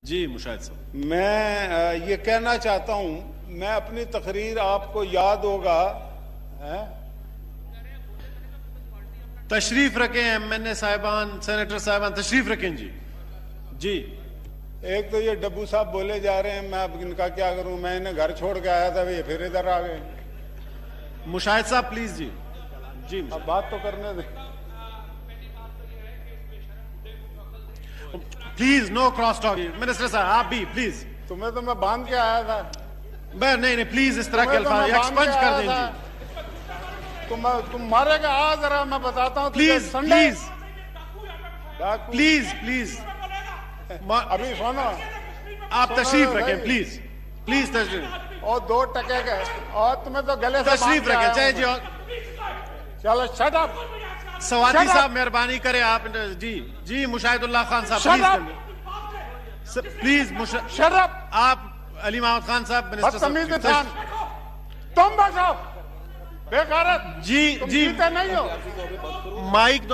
जी मुशाहिद साहब, मैं ये कहना चाहता हूं, मैं अपनी तकरीर आपको याद होगा तशरीफ रखें एमएनए साहिबान, सेनेटर साहिबान तशरीफ रखें। जी जी एक तो ये डब्बू साहब बोले जा रहे हैं, मैं अब इनका क्या करूं, मैं इन्हें घर छोड़ के आया था, ये फिर इधर आ गए। मुशाहिद साहब प्लीज। जी जी अब बात तो करने दे। Please no cross talk. Minister साहब आप भी प्लीज। तुम्हें तो मैं बांध के आया था। नहीं प्लीज इस तरह के अल्फाज एक्सपंज कर दें। तुम मारेगा आ जरा, मैं बताता हूँ। प्लीज प्लीज प्लीज प्लीज अभी सुनो, आप तशरीफ रखें प्लीज प्लीज तशरीफ। और 2 टके गए और तुम्हें तो गले से तशरीफ रखें चाहे जी। चलो शट अप। सवाती साहब मेहरबानी करें आप। जी जी मुशाहिदुल्लाह खान साहब प्लीज शट अप। आप अली महमूद खान साहब मिनिस्टर साहब तुम बचाओ बेगारत। जी जी नहीं हो माइक